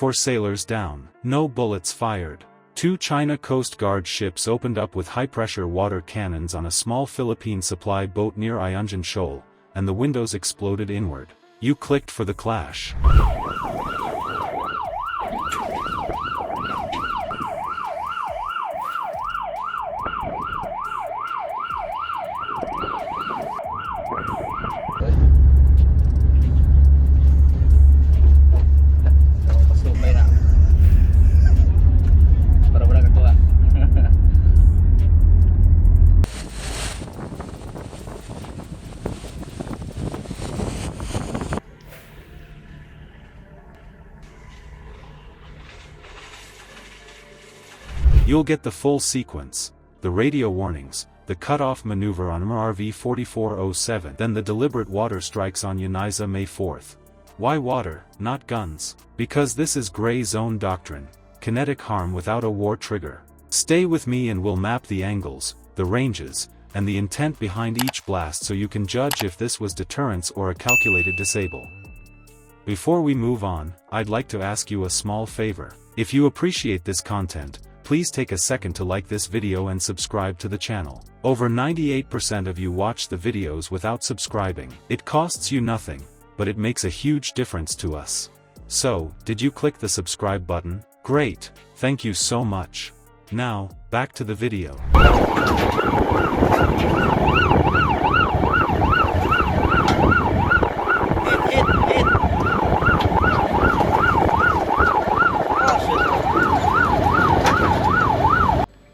For sailors down. No bullets fired. 2 China Coast Guard ships opened up with high-pressure water cannons on a small Philippine supply boat near Ayungin Shoal, and the windows exploded inward. You clicked for the clash. You'll get the full sequence, the radio warnings, the cut-off maneuver on MRV 4407, then the deliberate water strikes on Uniza May 4th. Why water, not guns? Because this is gray zone doctrine, kinetic harm without a war trigger. Stay with me and we'll map the angles, the ranges, and the intent behind each blast so you can judge if this was deterrence or a calculated disable. Before we move on, I'd like to ask you a small favor. If you appreciate this content, please take a second to like this video and subscribe to the channel. Over 98% of you watch the videos without subscribing. It costs you nothing, but it makes a huge difference to us. So, did you click the subscribe button? Great, thank you so much. Now, back to the video.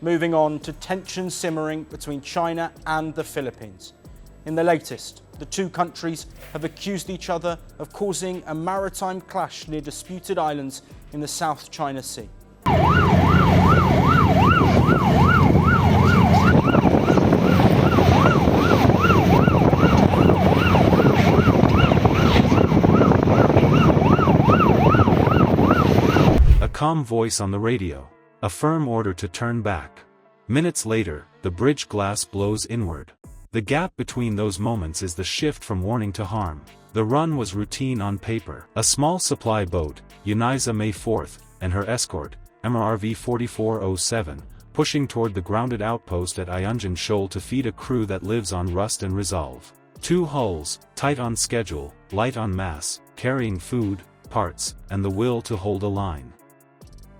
Moving on to tension simmering between China and the Philippines. In the latest, the two countries have accused each other of causing a maritime clash near disputed islands in the South China Sea. A calm voice on the radio. A firm order to turn back. Minutes later, the bridge glass blows inward. The gap between those moments is the shift from warning to harm. The run was routine on paper. A small supply boat, Uniza May 4th, and her escort, MRV 4407, pushing toward the grounded outpost at Ayungin Shoal to feed a crew that lives on rust and resolve. 2 hulls, tight on schedule, light on mass, carrying food, parts, and the will to hold a line.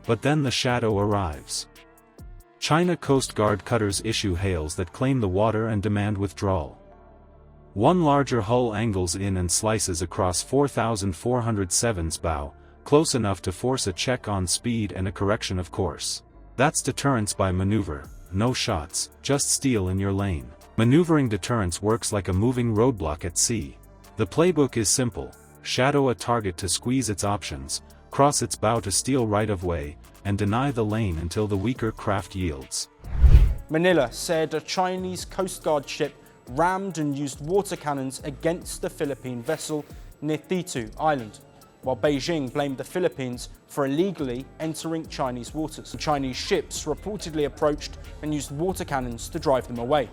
But then the shadow arrives. China Coast Guard cutters issue hails that claim the water and demand withdrawal. One larger hull angles in and slices across 4,407's bow, close enough to force a check on speed and a correction of course. That's deterrence by maneuver, no shots, just steel in your lane. Maneuvering deterrence works like a moving roadblock at sea. The playbook is simple: shadow a target to squeeze its options, cross its bow to steal right-of-way, and deny the lane until the weaker craft yields. Manila said a Chinese Coast Guard ship rammed and used water cannons against the Philippine vessel near Thitu Island, while Beijing blamed the Philippines for illegally entering Chinese waters. Chinese ships reportedly approached and used water cannons to drive them away.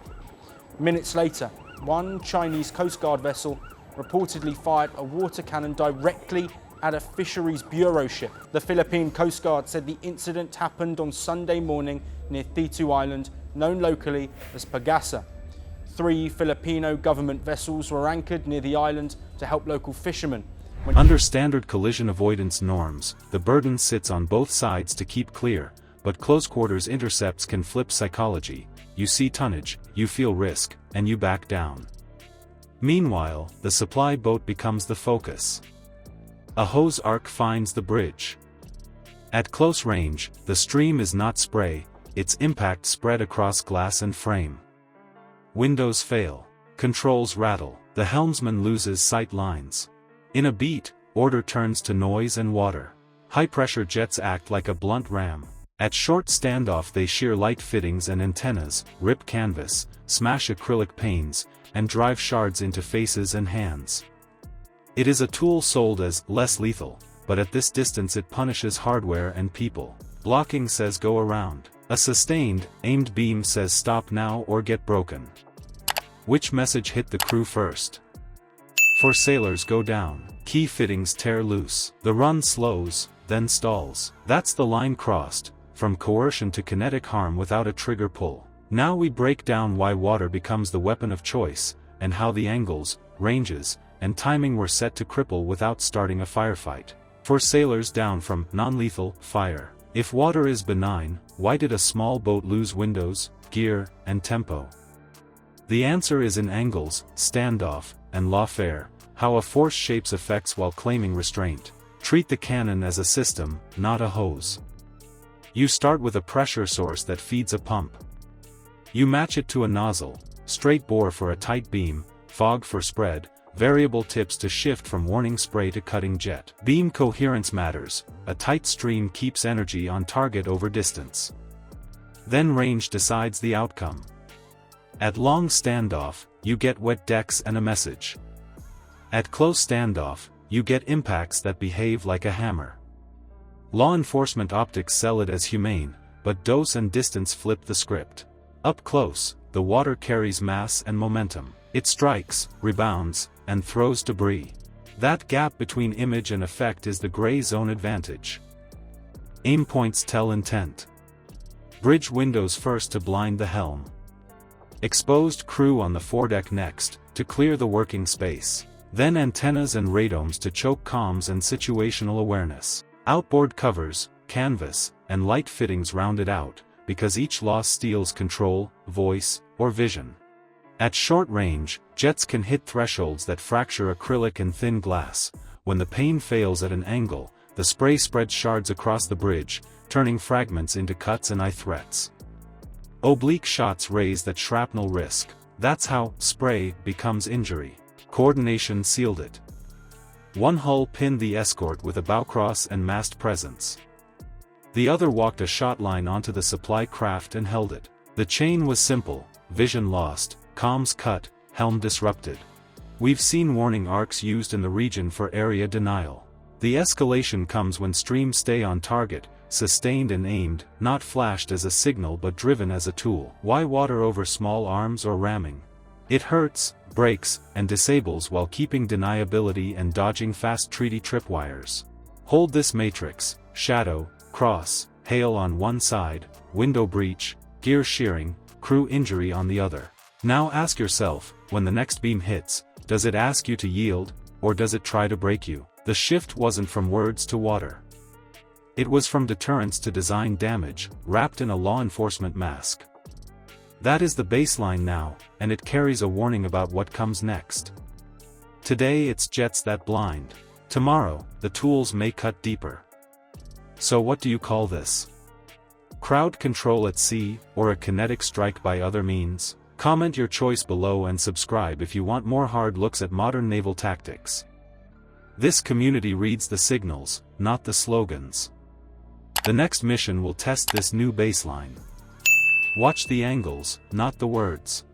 Minutes later, one Chinese Coast Guard vessel reportedly fired a water cannon directly at a fisheries bureau ship. The Philippine Coast Guard said the incident happened on Sunday morning near Thitu Island, known locally as Pagasa. 3 Filipino government vessels were anchored near the island to help local fishermen. Under standard collision avoidance norms, the burden sits on both sides to keep clear, but close quarters intercepts can flip psychology. You see tonnage, you feel risk, and you back down. Meanwhile, the supply boat becomes the focus. A hose arc finds the bridge. At close range, the stream is not spray, its impact spread across glass and frame. Windows fail. Controls rattle. The helmsman loses sight lines. In a beat, order turns to noise and water. High-pressure jets act like a blunt ram. At short standoff they shear light fittings and antennas, rip canvas, smash acrylic panes, and drive shards into faces and hands. It is a tool sold as less lethal, but at this distance it punishes hardware and people. Blocking says go around. A sustained, aimed beam says stop now or get broken. Which message hit the crew first? For sailors go down. Key fittings tear loose. The run slows, then stalls. That's the line crossed, from coercion to kinetic harm without a trigger pull. Now we break down why water becomes the weapon of choice, and how the angles, ranges, and timing were set to cripple without starting a firefight. For sailors down from non-lethal fire. If water is benign, why did a small boat lose windows, gear, and tempo? The answer is in angles, standoff, and lawfare, how a force shapes effects while claiming restraint. Treat the cannon as a system, not a hose. You start with a pressure source that feeds a pump. You match it to a nozzle, straight bore for a tight beam, fog for spread, variable tips to shift from warning spray to cutting jet. Beam coherence matters, a tight stream keeps energy on target over distance. Then range decides the outcome. At long standoff, you get wet decks and a message. At close standoff, you get impacts that behave like a hammer. Law enforcement optics sell it as humane, but dose and distance flip the script. Up close, the water carries mass and momentum. It strikes, rebounds, and throws debris. That gap between image and effect is the gray zone advantage. Aim points tell intent. Bridge windows first to blind the helm. Exposed crew on the foredeck next, to clear the working space. Then antennas and radomes to choke comms and situational awareness. Outboard covers, canvas, and light fittings rounded out, because each loss steals control, voice, or vision. At short range, jets can hit thresholds that fracture acrylic and thin glass. When the pane fails at an angle, the spray spreads shards across the bridge, turning fragments into cuts and eye threats. Oblique shots raise that shrapnel risk. That's how spray becomes injury. Coordination sealed it. One hull pinned the escort with a bowcross and mast presence. The other walked a shot line onto the supply craft and held it. The chain was simple: vision lost, comms cut, helm disrupted. We've seen warning arcs used in the region for area denial. The escalation comes when streams stay on target, sustained and aimed, not flashed as a signal but driven as a tool. Why water over small arms or ramming? It hurts, breaks, and disables while keeping deniability and dodging fast treaty tripwires. Hold this matrix: shadow, cross, hail on one side, window breach, gear shearing, crew injury on the other. Now ask yourself, when the next beam hits, does it ask you to yield, or does it try to break you? The shift wasn't from words to water. It was from deterrence to design damage, wrapped in a law enforcement mask. That is the baseline now, and it carries a warning about what comes next. Today it's jets that blind. Tomorrow, the tools may cut deeper. So what do you call this? Crowd control at sea, or a kinetic strike by other means? Comment your choice below and subscribe if you want more hard looks at modern naval tactics. This community reads the signals, not the slogans. The next mission will test this new baseline. Watch the angles, not the words.